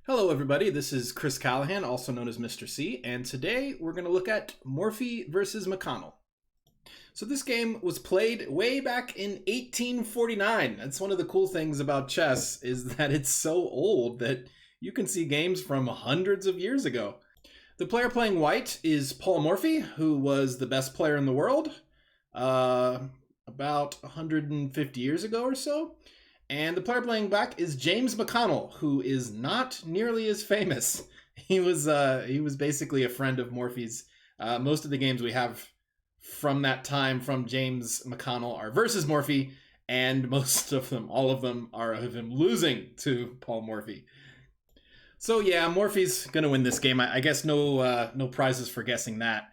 Hello everybody, this is Chris Callahan, also known as Mr. C, and today we're going to look at Morphy versus McDonnell. So this game was played way back in 1849. That's one of the cool things about chess, is that it's so old that you can see games from hundreds of years ago. The player playing white is Paul Morphy, who was the best player in the world about 150 years ago or so. And the player playing black is James McDonnell, who is not nearly as famous. He was basically a friend of Morphy's. Most of the games we have from that time from James McDonnell are versus Morphy, and most of them, all of them, are of him losing to Paul Morphy. So yeah, Morphy's gonna win this game. I guess no prizes for guessing that.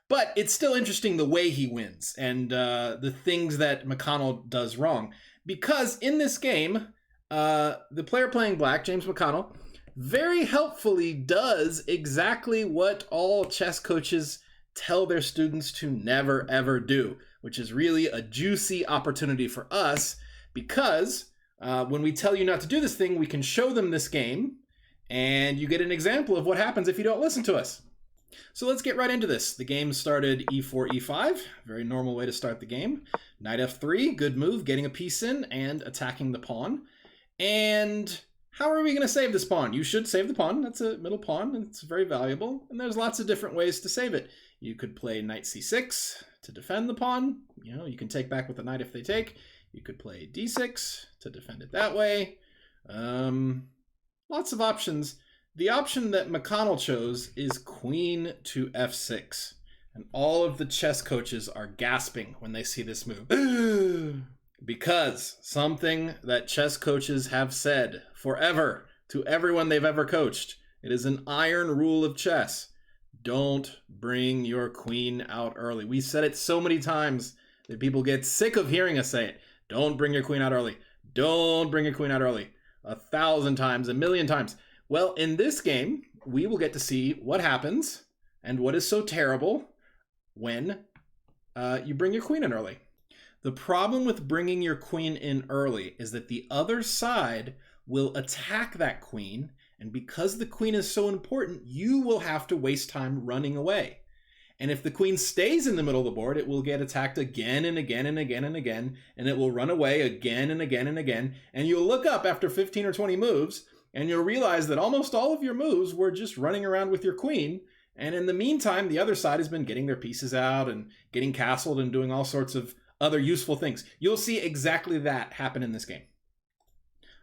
But it's still interesting the way he wins and the things that McDonnell does wrong. Because in this game, the player playing black, James McDonnell, very helpfully does exactly what all chess coaches tell their students to never ever do, which is really a juicy opportunity for us because when we tell you not to do this thing, we can show them this game and you get an example of what happens if you don't listen to us. So let's get right into this. The game started e4, e5, very normal way to start the game. Knight f3, good move, getting a piece in and attacking the pawn. And how are we going to save this pawn? You should save the pawn. That's a middle pawn, and it's very valuable. And there's lots of different ways to save it. You could play knight c6 to defend the pawn. You know, you can take back with the knight if they take. You could play d6 to defend it that way. Lots of options. The option that McDonnell chose is queen to f6. And all of the chess coaches are gasping when they see this move. Because something that chess coaches have said forever to everyone they've ever coached. It is an iron rule of chess. Don't bring your queen out early. We said it so many times that people get sick of hearing us say it. Don't bring your queen out early. Don't bring your queen out early. 1,000 times, 1,000,000 times. Well, in this game, we will get to see what happens and what is so terrible when you bring your queen in early. The problem with bringing your queen in early is that the other side will attack that queen, and because the queen is so important, you will have to waste time running away. And if the queen stays in the middle of the board, it will get attacked again and again and again and again, and it will run away again and again and again, and you'll look up after 15 or 20 moves, and you'll realize that almost all of your moves were just running around with your queen. And in the meantime, the other side has been getting their pieces out and getting castled and doing all sorts of other useful things. You'll see exactly that happen in this game.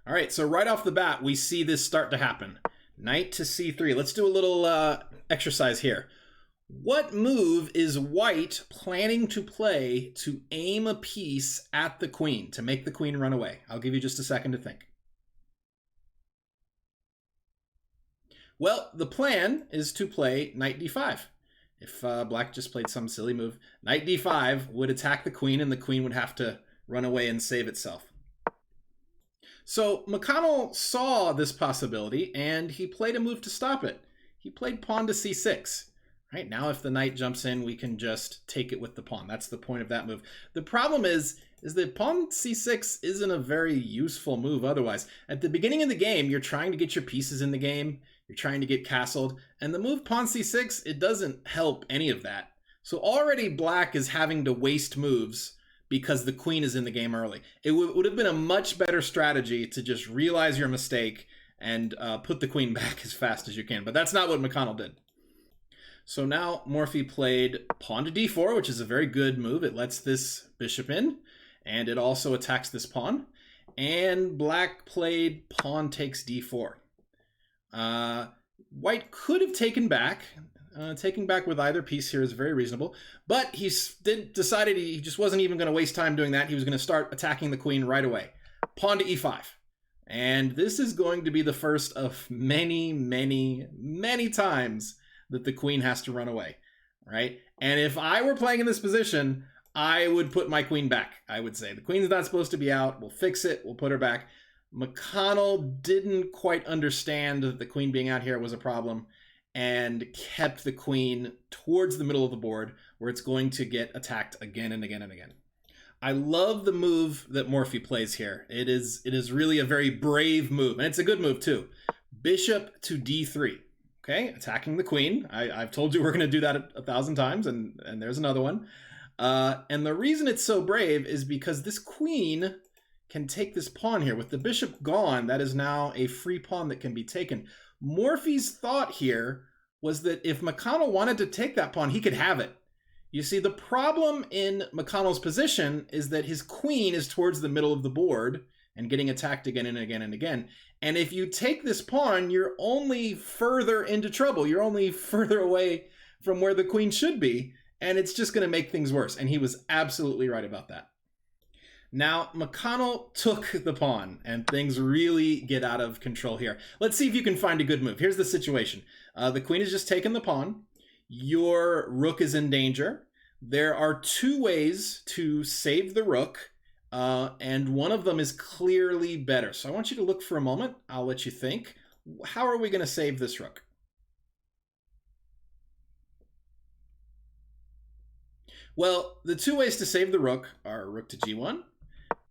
All right, so right off the bat, we see this start to happen. Knight to c3. Let's do a little exercise here. What move is white planning to play to aim a piece at the queen, to make the queen run away? I'll give you just a second to think. Well, the plan is to play knight d5. If black just played some silly move, knight d5 would attack the queen and the queen would have to run away and save itself. So McDonnell saw this possibility and he played a move to stop it. He played pawn to c6. Right now, if the knight jumps in, we can just take it with the pawn. That's the point of that move. The problem is that pawn c6 isn't a very useful move otherwise. At the beginning of the game, you're trying to get your pieces in the game. You're trying to get castled. And the move pawn c6, it doesn't help any of that. So already black is having to waste moves because the queen is in the game early. It would have been a much better strategy to just realize your mistake and put the queen back as fast as you can. But that's not what McDonnell did. So now Morphy played pawn to d4, which is a very good move. It lets this bishop in, and it also attacks this pawn. And black played pawn takes d4. White could have taken back. Taking back with either piece here is very reasonable. But he decided he just wasn't even going to waste time doing that. He was going to start attacking the queen right away. Pawn to e5. And this is going to be the first of many, many, many times that the queen has to run away, right? And if I were playing in this position, I would put my queen back. I would say the queen's not supposed to be out. We'll fix it. We'll put her back. McDonnell didn't quite understand that the queen being out here was a problem and kept the queen towards the middle of the board where it's going to get attacked again and again and again. I love the move that Morphy plays here. It is really a very brave move, and it's a good move too. bishop to d3. Okay, attacking the queen. I've told you we're going to do that 1,000 times, and there's another one. And the reason it's so brave is because this queen can take this pawn here. With the bishop gone, that is now a free pawn that can be taken. Morphy's thought here was that if McConnell wanted to take that pawn, he could have it. You see, the problem in McConnell's position is that his queen is towards the middle of the board and getting attacked again and again and again. And if you take this pawn, you're only further into trouble. You're only further away from where the queen should be, and it's just going to make things worse. And he was absolutely right about that. Now, McConnell took the pawn, and things really get out of control here. Let's see if you can find a good move. Here's the situation. The queen has just taken the pawn. Your rook is in danger. There are two ways to save the rook, and one of them is clearly better. So I want you to look for a moment. I'll let you think. How are we going to save this rook? Well, the two ways to save the rook are rook to g1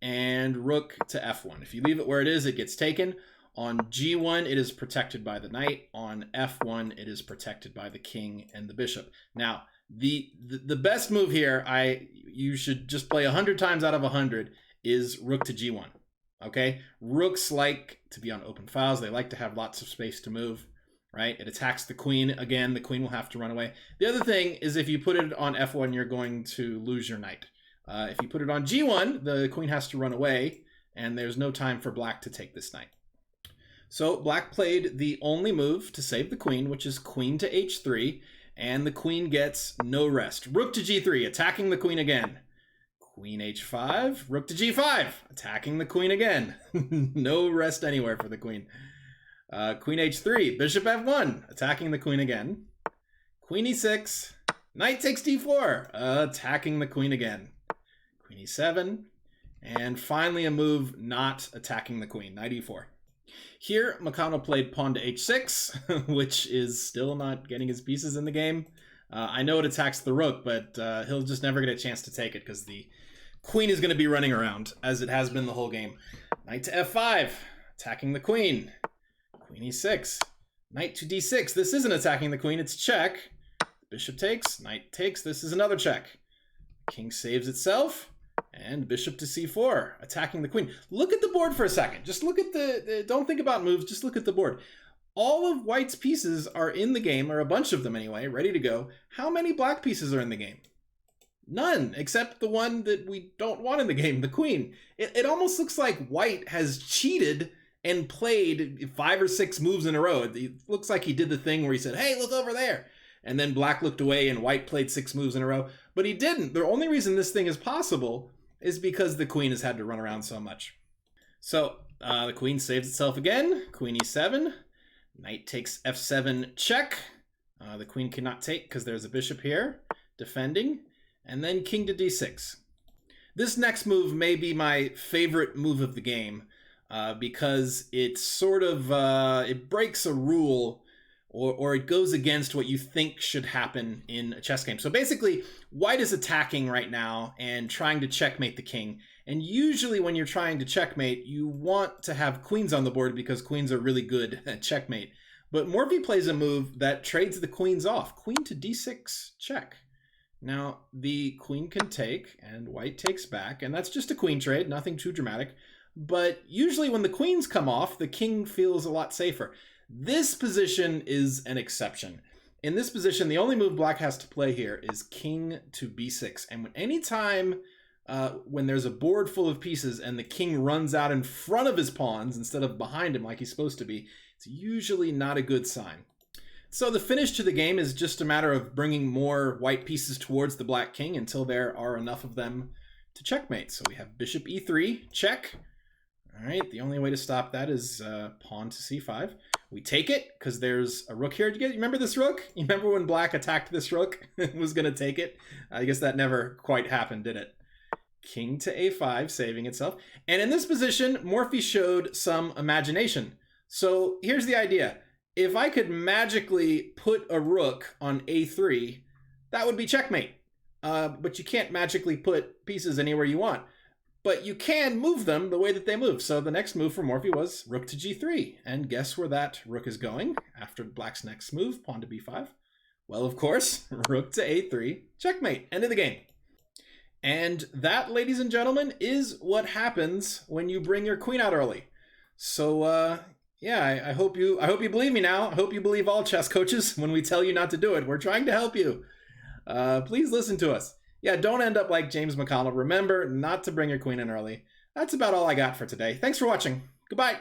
and rook to f1. If you leave it where it is, it gets taken. On g1, it is protected by the knight. On f1, it is protected by the king and the bishop. Now, the best move here, you should just play 100 times out of 100, is rook to g1. Okay? Rooks like to be on open files. They like to have lots of space to move, right? It attacks the queen. Again, the queen will have to run away. The other thing is if you put it on f1, you're going to lose your knight. If you put it on g1, the queen has to run away, and there's no time for black to take this knight. So black played the only move to save the queen, which is queen to h3, and the queen gets no rest. Rook to g3, attacking the queen again. Queen h5, rook to g5, attacking the queen again. No rest anywhere for the queen. Queen h3, bishop f1, attacking the queen again. Queen e6, knight takes d4, attacking the queen again. Queen e7, and finally a move not attacking the queen, knight e4. Here, McConnell played pawn to h6, which is still not getting his pieces in the game. I know it attacks the rook, but he'll just never get a chance to take it because the queen is going to be running around, as it has been the whole game. Knight to f5, attacking the queen. Queen e6, knight to d6. This isn't attacking the queen, it's check. Bishop takes, knight takes, this is another check. King saves itself. And bishop to c4, attacking the queen. Look at the board for a second. Just look at don't think about moves, just look at the board. All of white's pieces are in the game, or a bunch of them anyway, ready to go. How many black pieces are in the game? None, except the one that we don't want in the game, the queen. It almost looks like white has cheated and played 5 or 6 moves in a row. It looks like he did the thing where he said, hey, look over there. And then black looked away and white played 6 moves in a row. But he didn't. The only reason this thing is possible is because the queen has had to run around so much. So the queen saves itself again. Queen e7. Knight takes f7 check. The queen cannot take because there's a bishop here defending. And then king to d6. This next move may be my favorite move of the game because it sort of it breaks a rule or it goes against what you think should happen in a chess game. So basically, white is attacking right now and trying to checkmate the king. And usually when you're trying to checkmate, you want to have queens on the board because queens are really good at checkmate. But Morphy plays a move that trades the queens off. Queen to d6, check. Now, the queen can take, and white takes back, and that's just a queen trade, nothing too dramatic. But usually when the queens come off, the king feels a lot safer. This position is an exception. In this position, the only move black has to play here is king to b6. And anytime when there's a board full of pieces and the king runs out in front of his pawns instead of behind him like he's supposed to be, it's usually not a good sign. So the finish to the game is just a matter of bringing more white pieces towards the black king until there are enough of them to checkmate. So we have bishop e3, check. All right, the only way to stop that is pawn to c5. We take it because there's a rook here. You remember this rook? You remember when black attacked this rook and was going to take it? I guess that never quite happened, did it? King to a5, saving itself. And in this position, Morphy showed some imagination. So here's the idea. If I could magically put a rook on a3, that would be checkmate. But you can't magically put pieces anywhere you want. but you can move them the way that they move. So the next move for Morphy was rook to g3. And guess where that rook is going after black's next move, pawn to b5? Well, of course, rook to a3, checkmate, end of the game. And that, ladies and gentlemen, is what happens when you bring your queen out early. So, yeah, I hope you believe me now. I hope you believe all chess coaches when we tell you not to do it. We're trying to help you. Please listen to us. Yeah, don't end up like James McDonnell. Remember not to bring your queen in early. That's about all I got for today. Thanks for watching. Goodbye.